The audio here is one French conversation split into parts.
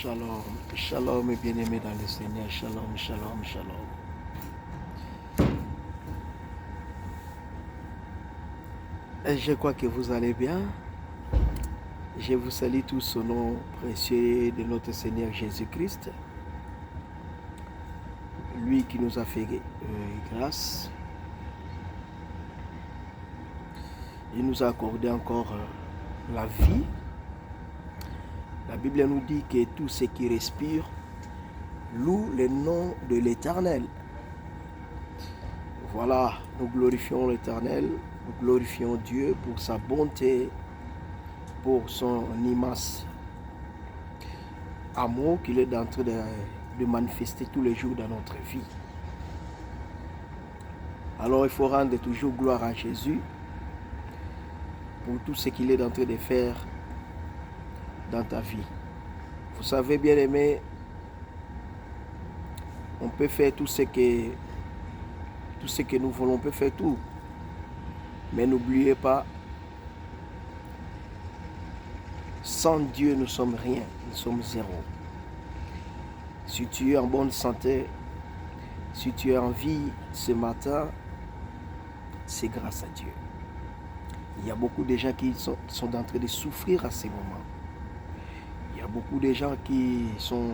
Shalom, shalom et bien-aimés dans le Seigneur, shalom, shalom, shalom. Et je crois que vous allez bien. Je vous salue tous au nom précieux de notre Seigneur Jésus-Christ. Lui qui nous a fait grâce. Il nous a accordé encore la vie. La Bible nous dit que tout ce qui respire loue le nom de l'Éternel. Voilà, nous glorifions l'Éternel, nous glorifions Dieu pour sa bonté, pour son immense amour qu'il est en train de manifester tous les jours dans notre vie. Alors il faut rendre toujours gloire à Jésus pour tout ce qu'il est en train de faire dans ta vie. Vous savez, bien aimé, on peut faire tout ce que nous voulons, on peut faire tout. Mais n'oubliez pas, sans Dieu, nous sommes rien, nous sommes zéro. Si tu es en bonne santé, si tu es en vie ce matin, c'est grâce à Dieu. Il y a beaucoup de gens qui sont en train de souffrir à ces moments. Il y a beaucoup de gens qui sont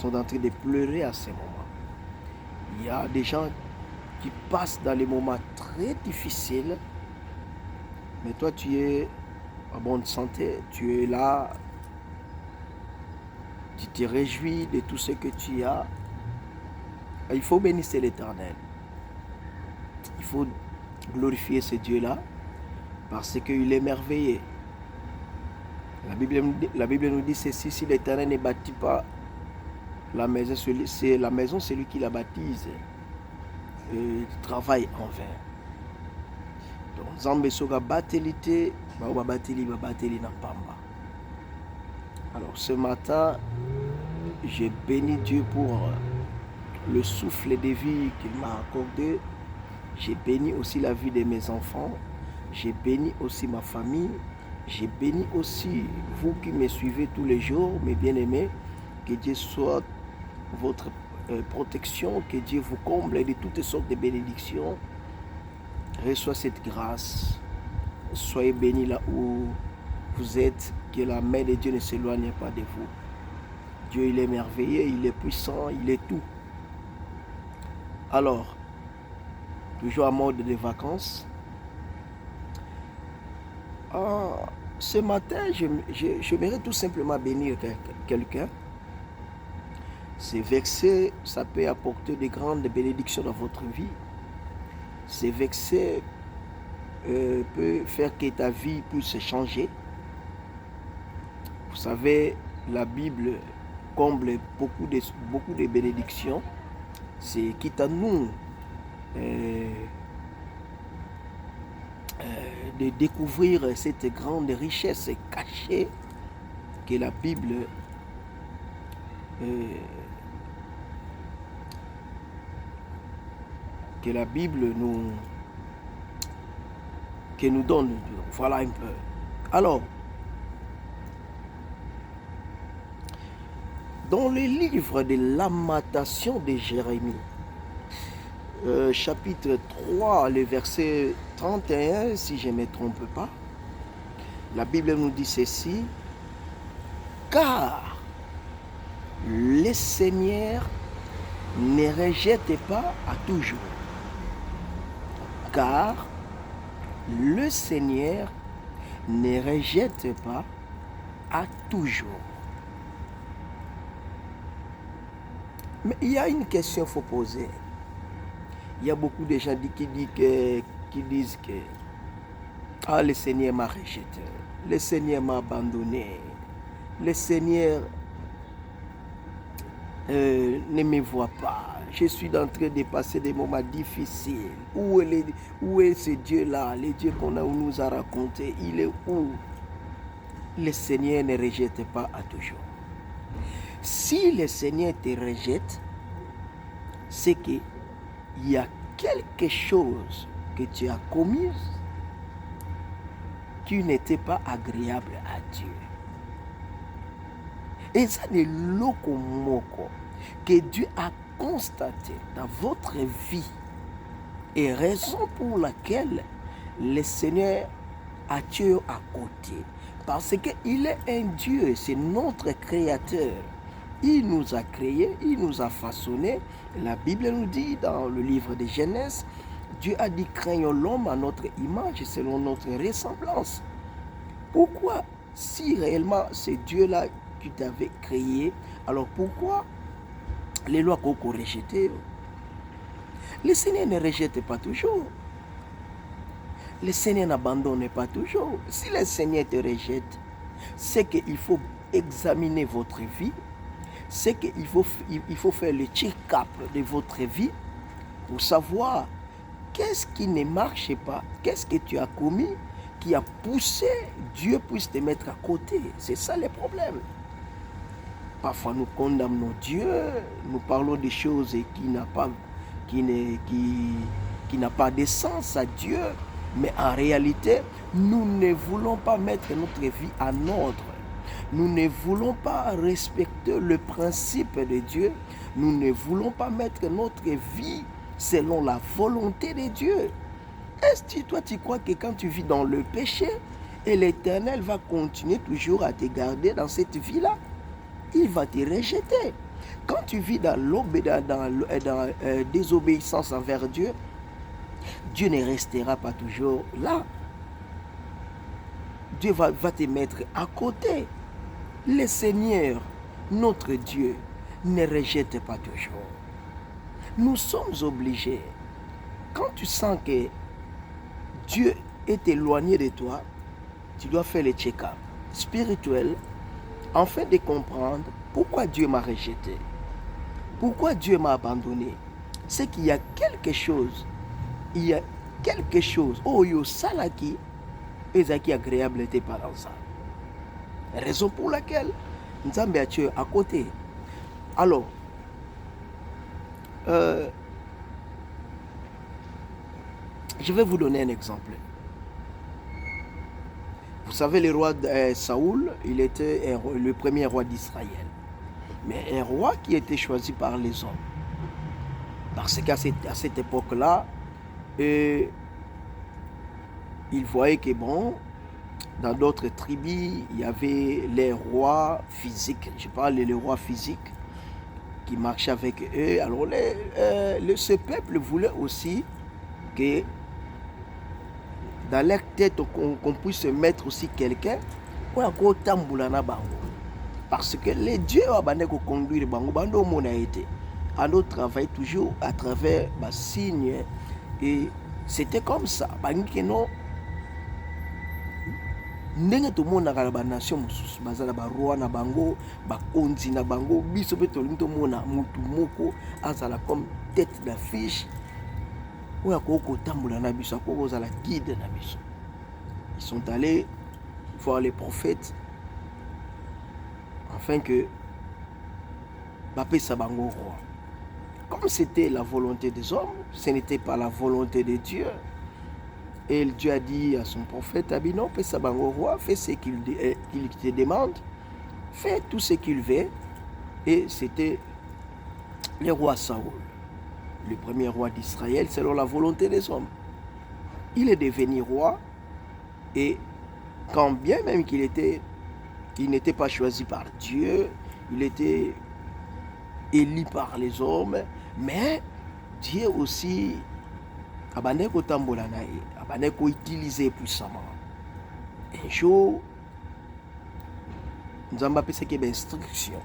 en train de pleurer à ces moments. Il y a des gens qui passent dans les moments très difficiles. Mais toi, tu es en bonne santé, tu es là, tu te réjouis de tout ce que tu as. Il faut bénir l'Éternel. Il faut glorifier ce Dieu-là parce qu'il est merveilleux. La Bible nous dit ceci: si l'Éternel ne bâtit pas la maison, c'est la maison, c'est lui qui la baptise. Il travaille en vain. Donc, Nzambe soka batelite, ba bateli na pamba. Alors ce matin, j'ai béni Dieu pour le souffle de vie qu'il m'a accordé. J'ai béni aussi la vie de mes enfants. J'ai béni aussi ma famille. J'ai béni aussi vous qui me suivez tous les jours, mes bien-aimés. Que Dieu soit votre protection, que Dieu vous comble de toutes sortes de bénédictions. Reçois cette grâce. Soyez bénis là où vous êtes. Que la main de Dieu ne s'éloigne pas de vous. Dieu, il est merveilleux, il est puissant, il est tout. Alors, toujours en mode de vacances. Ce matin, j'aimerais tout simplement bénir quelqu'un. Ces versets, ça peut apporter de grandes bénédictions dans votre vie. Ces versets peuvent faire que ta vie puisse changer. Vous savez, la Bible comble beaucoup de bénédictions. C'est quitte à nous de découvrir cette grande richesse cachée que la Bible nous donne. Voilà un peu. Alors, dans le livre de Lamentation de Jérémie, chapitre 3, le verset 31, si je ne me trompe pas, la Bible nous dit ceci: car le Seigneur ne rejette pas à toujours. Car le Seigneur ne rejette pas à toujours. Mais il y a une question qu'il faut poser. Il y a beaucoup de gens qui disent que le Seigneur m'a rejeté, le Seigneur m'a abandonné, le Seigneur ne me voit pas, je suis en train de passer des moments difficiles. Où est ce Dieu-là, le Dieu qu'on nous a raconté, il est où? Le Seigneur ne rejette pas à toujours. Si le Seigneur te rejette, c'est qu'il y a quelque chose que tu as commis qui n'était pas agréable à Dieu. Et ça n'est l'okomoko que Dieu a constaté dans votre vie et raison pour laquelle le Seigneur a Dieu à côté. Parce qu'il est un Dieu, c'est notre créateur. Il nous a créés, il nous a façonnés. La Bible nous dit dans le livre de Genèse, Dieu a dit craignons l'homme à notre image et selon notre ressemblance. Pourquoi, si réellement c'est Dieu-là qui t'avait créé, alors pourquoi les lois qu'on rejetait? Le Seigneur ne rejette pas toujours. Le Seigneur n'abandonne pas toujours. Si le Seigneur te rejette, c'est qu'il faut examiner votre vie, c'est qu'il faut faire le check-up de votre vie pour savoir qu'est-ce qui ne marche pas, qu'est-ce que tu as commis qui a poussé Dieu puisse te mettre à côté. C'est ça le problème. Parfois nous condamnons Dieu, nous parlons des choses qui n'a pas de sens à Dieu, mais en réalité, nous ne voulons pas mettre notre vie en ordre. Nous ne voulons pas respecter le principe de Dieu. Nous ne voulons pas mettre notre vie selon la volonté de Dieu. Est-ce que toi tu crois que quand tu vis dans le péché, et l'Éternel va continuer toujours à te garder dans cette vie-là? Il va te rejeter. Quand tu vis dans désobéissance envers Dieu, Dieu ne restera pas toujours là. Dieu va te mettre à côté. Le Seigneur, notre Dieu, ne rejette pas toujours. Nous sommes obligés. Quand tu sens que Dieu est éloigné de toi, tu dois faire le check-up spirituel afin de comprendre pourquoi Dieu m'a rejeté, pourquoi Dieu m'a abandonné. C'est qu'il y a quelque chose, oh yo salaki, ezaki agréable était par ça. Raison pour laquelle Nzambe a Dieu à côté. Alors, je vais vous donner un exemple. Vous savez, le roi Saoul, il était le premier roi d'Israël. Mais un roi qui était choisi par les hommes. Parce qu'à cette époque-là, il voyait que bon, dans d'autres tribus, il y avait les rois physiques. Je parle des rois physiques qui marchaient avec eux. Alors, ce peuple voulait aussi que dans leur tête, qu'on puisse mettre aussi quelqu'un pour parce que les dieux ont conduire à notre travail toujours à travers les signes. Et c'était comme ça. Ndenge tomonaka ba nation mosusu bazala ba roi na bango ba konzi na bango biso pe tolingi tomona mutu moko azala comme tête d'affiche oya koko tambola na biso koko zala guide na biso. Ils sont allés voir les prophètes afin que bapesa bango roi. Comme c'était la volonté des hommes, ce n'était pas la volonté de Dieu. Et Dieu a dit à son prophète, non, pesa bango roi, fais ce qu'il te demande, fais tout ce qu'il veut. Et c'était le roi Saoul, le premier roi d'Israël, selon la volonté des hommes. Il est devenu roi, et quand bien même qu'il n'était pas choisi par Dieu, il était élu par les hommes, mais Dieu aussi abandonné tambola na ye, abandonné utiliser puissamment. Un jour, nous avons appelé une instruction.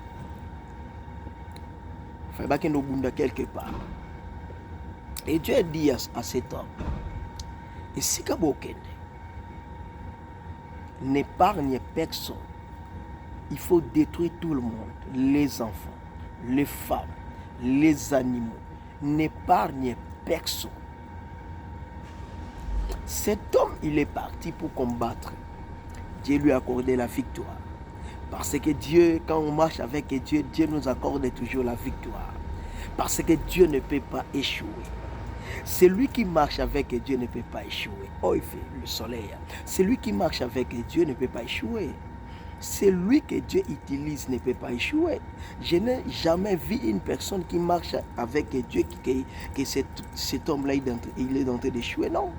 Il fallait qu'il nous bunda quelque part. Et Dieu a dit à cet homme, et si Kabokende n'épargne personne, il faut détruire tout le monde, les enfants, les femmes, les animaux, n'épargne personne. Cet homme, il est parti pour combattre. Dieu lui a accordé la victoire. Parce que Dieu, quand on marche avec Dieu, Dieu nous accorde toujours la victoire. Parce que Dieu ne peut pas échouer. Celui qui marche avec Dieu ne peut pas échouer. Oh, il fait le soleil. Celui qui marche avec Dieu ne peut pas échouer. Celui que Dieu utilise ne peut pas échouer. Je n'ai jamais vu une personne qui marche avec Dieu, que cet homme-là, il est en train d'échouer. Non.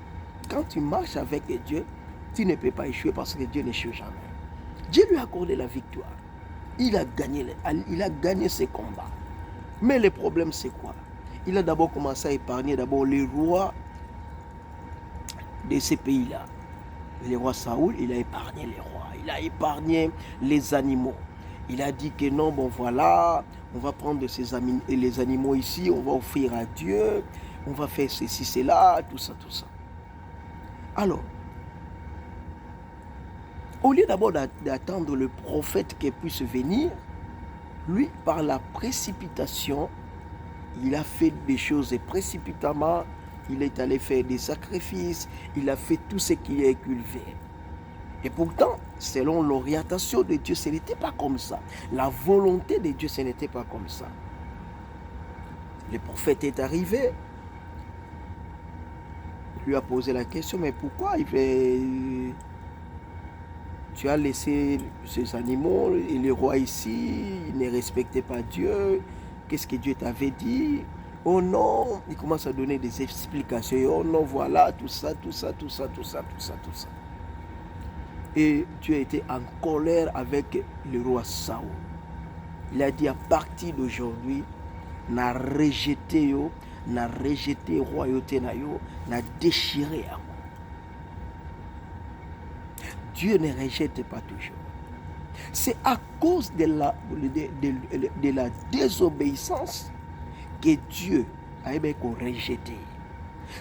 Quand tu marches avec Dieu, tu ne peux pas échouer parce que Dieu n'échoue jamais. Dieu lui a accordé la victoire. Il a gagné ses combats. Mais le problème, c'est quoi? Il a d'abord commencé à épargner les rois de ces pays-là. Le roi Saoul, il a épargné les rois. Il a épargné les animaux. Il a dit que non, bon voilà, on va prendre les animaux ici, on va offrir à Dieu, on va faire ceci, cela, tout ça, tout ça. Alors, au lieu d'abord d'attendre le prophète qui puisse venir, lui, par la précipitation, il a fait des choses précipitamment, il est allé faire des sacrifices, il a fait tout ce qu'il a cultivé. Et pourtant, selon l'orientation de Dieu, ce n'était pas comme ça. La volonté de Dieu, ce n'était pas comme ça. Le prophète est arrivé, il lui a posé la question, mais pourquoi tu as laissé ces animaux et les rois ici, ils ne respectaient pas Dieu, qu'est-ce que Dieu t'avait dit? Oh non, il commence à donner des explications, oh non, voilà, tout ça, tout ça, tout ça, tout ça, tout ça, tout ça. Et Dieu était en colère avec le roi Saoul. Il a dit à partir d'aujourd'hui, n'a rejeté royauté na yo, n'a déchiré. Dieu ne rejette pas toujours. C'est à cause de la désobéissance que Dieu a rejeté.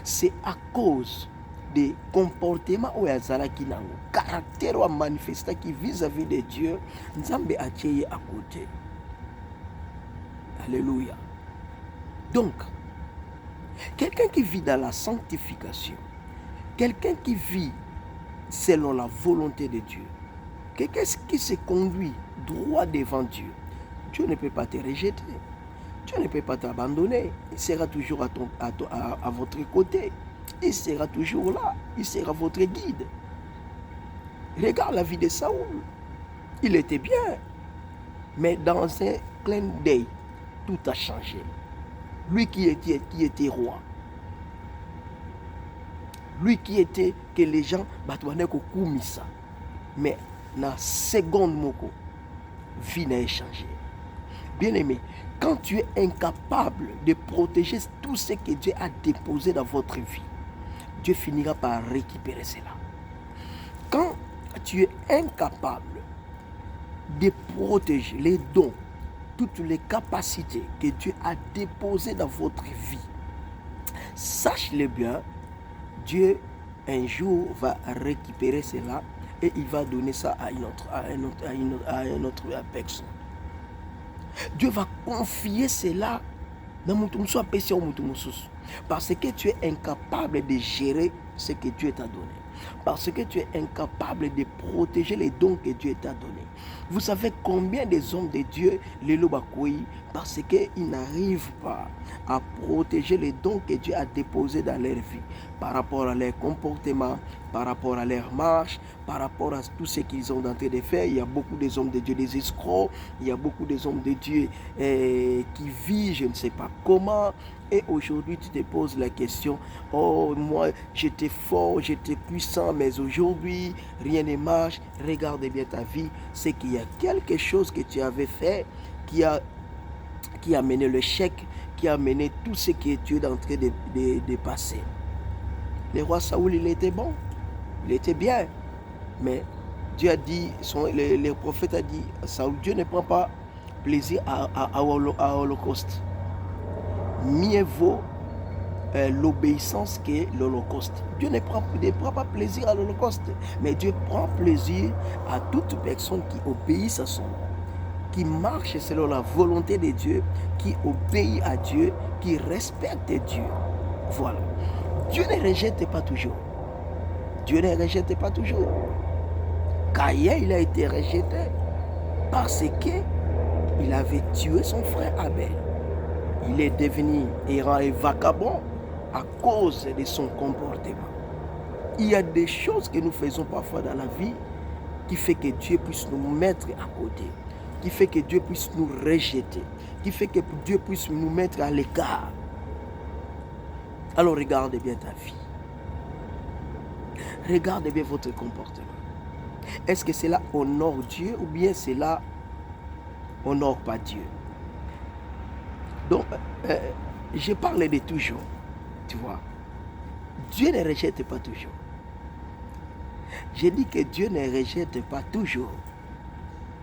C'est à cause des comportements où yazalaki nango, caractère ou manifesté qui vis-à-vis de Dieu, Nzambe a tcheye à côté. Alléluia. Donc, quelqu'un qui vit dans la sanctification, quelqu'un qui vit selon la volonté de Dieu, quelqu'un qui se conduit droit devant Dieu, Dieu ne peut pas te rejeter. Dieu ne peut pas t'abandonner. Il sera toujours à votre côté. Il sera toujours là. Il sera votre guide. Regarde la vie de Saoul. Il était bien. Mais dans un clin d'œil, tout a changé. Lui qui était roi. Lui qui était que les gens batouaient kokumisa. Mais dans seconde moko, vie n'a changé. Bien aimé, quand tu es incapable de protéger tout ce que Dieu a déposé dans votre vie, Dieu finira par récupérer cela. Quand tu es incapable de protéger les dons, toutes les capacités que Dieu a déposées dans votre vie, sache-le bien, Dieu un jour va récupérer cela et il va donner ça à une autre personne. Dieu va confier cela parce que tu es incapable de gérer ce que Dieu t'a donné. Parce que tu es incapable de protéger les dons que Dieu t'a donnés. Vous savez combien des hommes de Dieu les lobakoui parce qu'ils n'arrivent pas à protéger les dons que Dieu a déposés dans leur vie par rapport à leur comportement, par rapport à leur marche, par rapport à tout ce qu'ils ont tenté de faire. Il y a beaucoup des hommes de Dieu, des escrocs, il y a beaucoup des hommes de Dieu qui vivent, je ne sais pas comment. Et aujourd'hui, tu te poses la question, oh, moi, j'étais fort, j'étais puissant, mais aujourd'hui, rien ne marche. Regarde bien ta vie, c'est qu'il y a quelque chose que tu avais fait qui a mené l'échec, qui a mené tout ce que tu es en train de passer. Le roi Saoul, il était bon, il était bien, mais Dieu a dit, le prophète a dit, Saoul, Dieu ne prend pas plaisir à l'Holocauste. Mieux vaut l'obéissance que l'Holocauste. Dieu ne prend pas plaisir à l'Holocauste, mais Dieu prend plaisir à toute personne qui obéit à son nom, qui marche selon la volonté de Dieu, qui obéit à Dieu, qui respecte Dieu. Voilà. Dieu ne rejette pas toujours. Dieu ne rejette pas toujours. Caïn, il a été rejeté parce qu'il avait tué son frère Abel. Il est devenu errant et vagabond à cause de son comportement. Il y a des choses que nous faisons parfois dans la vie qui fait que Dieu puisse nous mettre à côté, qui fait que Dieu puisse nous rejeter, qui fait que Dieu puisse nous mettre à l'écart. Alors regardez bien ta vie. Regardez bien votre comportement. Est-ce que cela honore Dieu ou bien cela honore pas Dieu? Donc, je parle de toujours, tu vois. Dieu ne rejette pas toujours. Je dis que Dieu ne rejette pas toujours.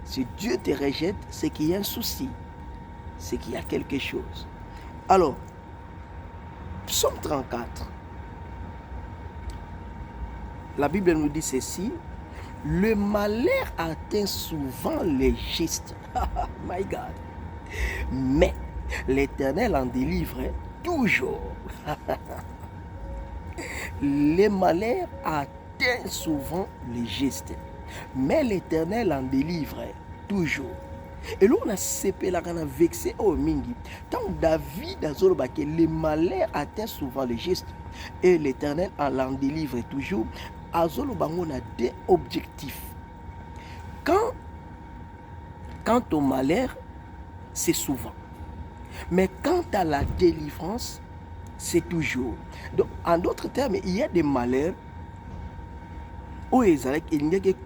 Si Dieu te rejette, c'est qu'il y a un souci, c'est qu'il y a quelque chose. Alors, Psaume 34, la Bible nous dit ceci: le malheur atteint souvent les justes. My God. Mais l'Éternel en délivre toujours. Le malheur atteint souvent les justes. Mais l'Éternel en délivre toujours. Et là, on a séparé la gana vexé au mingi. Tant David a dit que le malheur atteint souvent les justes. Et l'Éternel en délivre toujours. On a deux objectifs. Quant au malheur, c'est souvent. Mais quant à la délivrance, c'est toujours. Donc, en d'autres termes, il y a des malheurs où il y a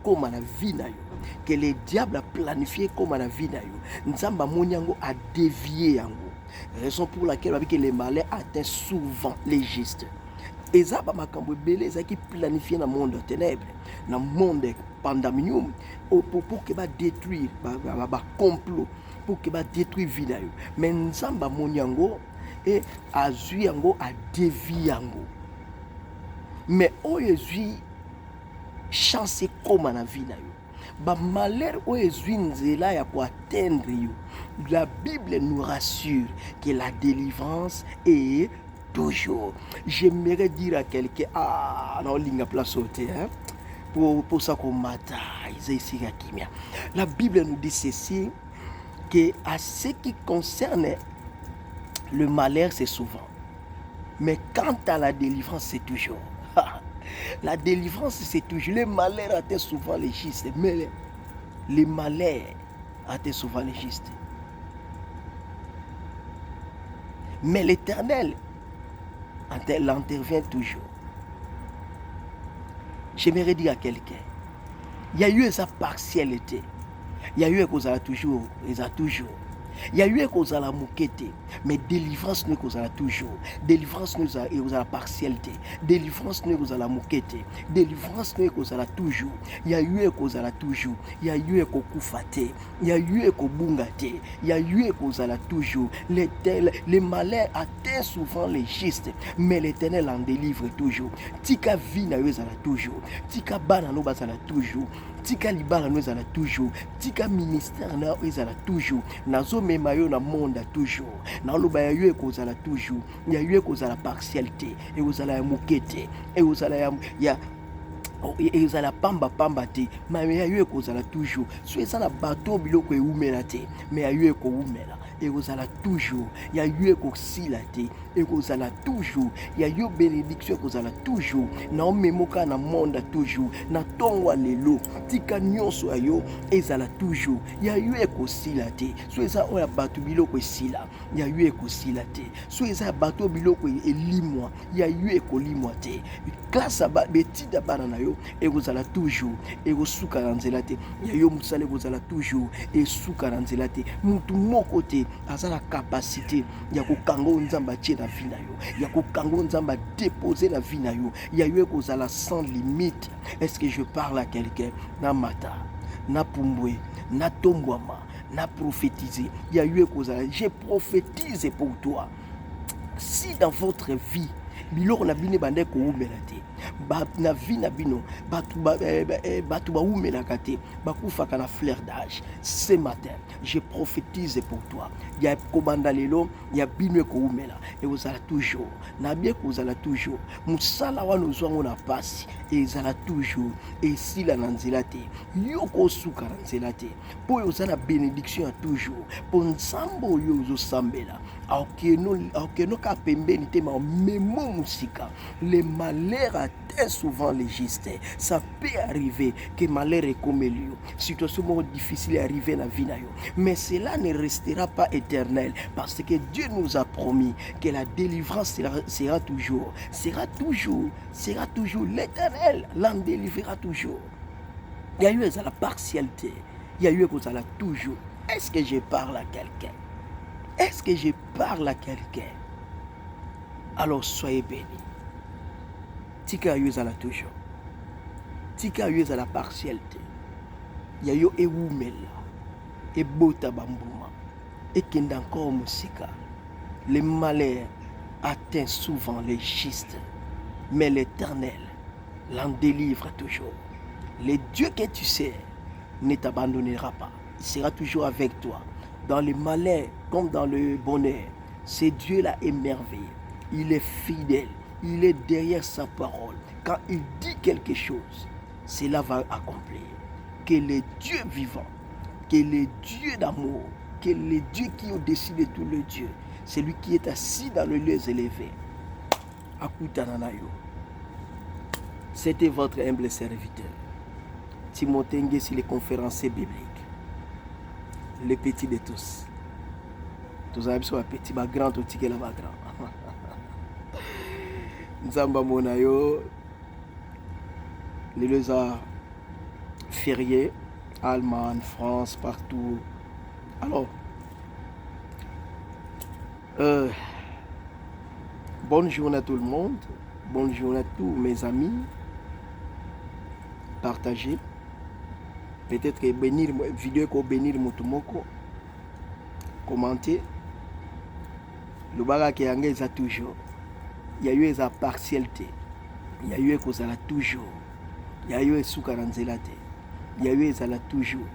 comme la vie que le diable a planifié comme la vie. Nzamba Monyango a dévié. Raison pour laquelle les malheurs atteignent souvent les justes. Et ça, c'est qui planifié dans le monde des ténèbres, dans le monde pandémique, pour que détruire, complot, pour que détruire la vie. Mais Nzamba Monyango et Azuyango a dévié. Mais aujourd'hui, chance comme la vie. Malheur aujourd'hui pour atteindre. La Bible nous rassure que la délivrance est toujours. J'aimerais dire à quelqu'un, non, il place sauter, pour ça qu'on matin, la Bible nous dit ceci, que à ce qui concerne le malheur, c'est souvent. Mais quant à la délivrance, c'est toujours. La délivrance, c'est toujours. Le malheur atteint souvent les justes, mais le malheur atteint souvent les justes. Mais l'Éternel intervient toujours. J'aimerais dire à quelqu'un, il y a eu sa partialité. Il y a eu qu'on a toujours, il y a eu qu'on a la moquette, mais délivrance nous qu'on a toujours. Délivrance nous a la partialité. Délivrance nous qu'on a la moquette. Délivrance nous qu'on a toujours. Il y a eu qu'on a toujours. Il y a eu qu'on koufate. Il y a eu qu'on bungate. Il y a eu qu'on a toujours. Les malheurs atteignent souvent les justes, mais l'Éternel en délivre toujours. Tika vie na yo zala toujours. Tika bana no bazala toujours. Tika libala no zala toujours. Tika ministère na yo zala toujours. Nazo memayo na monde toujours. Na loba ya yo kozala toujours. Ya yo kozala partialité. Et kozala ya mokete. Et kozala ya et vous allez pamba te, mais ya yo kozala toujours. Soit ça na bateau biloko eumela te, mais ya yo ko umela. Et vous allez toujours. Ya yo ko silate. Et vous allez toujours. Ya yo bénédiction kozala toujours. Na memoka na monde toujours. Na tongwa lelo. Tika nyonso ayo ezala toujours. Ya yo ko silate. Soit ça on ya bateau biloko sila. Ya yo ko silate. Soit ça bateau biloko elimwa. Ya yo ko limwa te. Classe ba betida banana yo. Et vous allez toujours. Et vous souka nzela te. Ya yo musale vous allez toujours. Et souka nzela te. Mutu moko te a la capacité ya ko kango nzamba tie na vie na yo. Ya ko kango nzamba déposer na vie na yo. Ya yo ko zala sans limite. Est-ce que je parle à quelqu'un? Na mata, na pumbwe, na tombwama, na prophétiser. Ya yo ko zala. Je prophétise pour toi. Si dans votre vie biloko na bine bande ko umela te, na vie na bino batu ba umela kate bakufaka na fleur d'âge, ce matin je prophétise pour toi. Il y a kobanda lelo, il y a bino ko umela et vous allez toujours na bien que vous allez toujours musala wa nozwango na pasi et vous allez toujours et si la nanzela te yoko suka nanzela te po yo za na bénédiction toujours pour nsambo yo zo sambela Le malheur atteint souvent les justes. Ça peut arriver que malheur est comme lui. Situation difficile est arrivée dans la vie. Mais cela ne restera pas éternel. Parce que Dieu nous a promis que la délivrance sera toujours. Sera toujours l'éternel. L'en délivrera toujours. Il y a eu la partialité. Il y a eu toujours. Est-ce que je parle à quelqu'un? Est-ce que je parle à quelqu'un? Alors soyez bénis. Tika eu la toujours. Tika eu la partialité. Il y a eu eumela. Et bota bambuma. Et qu'il encore musika. Les malheurs atteignent souvent les justes. Mais l'Éternel l'en délivre toujours. Le Dieu que tu sais ne t'abandonnera pas. Il sera toujours avec toi. Dans le malheur comme dans le bonheur. Ce Dieu-là est merveilleux. Il est fidèle. Il est derrière sa parole. Quand il dit quelque chose, cela va accomplir. Que le Dieu vivant, que le Dieu d'amour, que le Dieu qui est au-dessus de tous les dieux, celui qui est assis dans les lieux élevés. Akutananayo. C'était votre humble serviteur. Timothée Nguessi, les conférenciers bibliques. Le petit de tous. Tous les petits, les grands, tout les grands. Nzamba Monayo, les arts fériés, Allemagne, France, partout. Alors, bonne journée à tout le monde. Bonne journée à tous mes amis. Partagez. Peut-être que bénir vidéo ko bénir mutumoko. Commentez. Le baga qui a toujours. Il y a eu sa partialité. Il y a eu que ça toujours. Il y a eu soukaranzelate. Il y a eu ça toujours.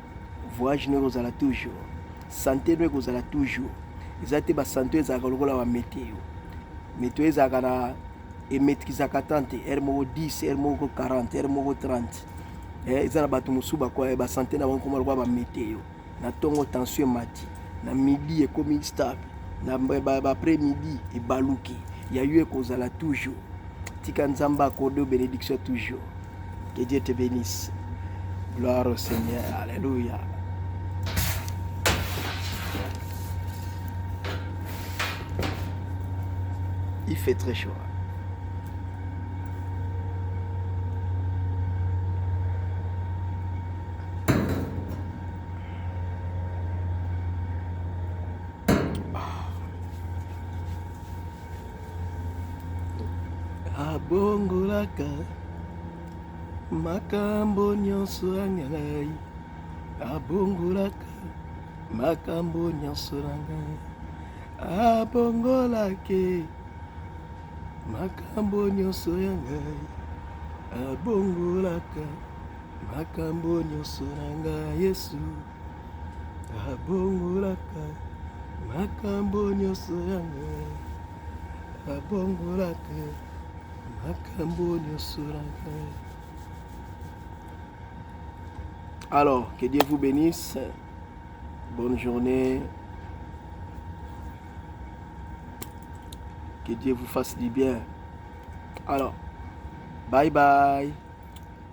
Voyage ne ça toujours. Santé ne ça toujours. Ezate ba santé za kolokola wa météo. Météo za kana et maîtrise katante hermo 10, hermo 40, hermo 30. Ezana batu musuba kwa ba santé na banko malwa ba météo. Na tongo tension mati. Na midi et comme stable. Na après midi et baluki. Il y a eu kozala toujours. Tika nzamba kodo bénédiction toujours. Que Dieu te bénisse. Gloire au Seigneur. Alléluia. Il fait très chaud. Abongolaka makambo nyonso ngai. Abongolaka makambo nyonso ngai. Abongolake makambo nyonso ngai. Abongolaka makambo nyonso ngai Yesu. Abongolaka makambo nyonso ngai. Abongolaka alors, que Dieu vous bénisse. Bonne journée. Que Dieu vous fasse du bien. Alors, bye bye.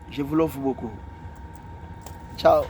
Je vous l'offre beaucoup. Ciao.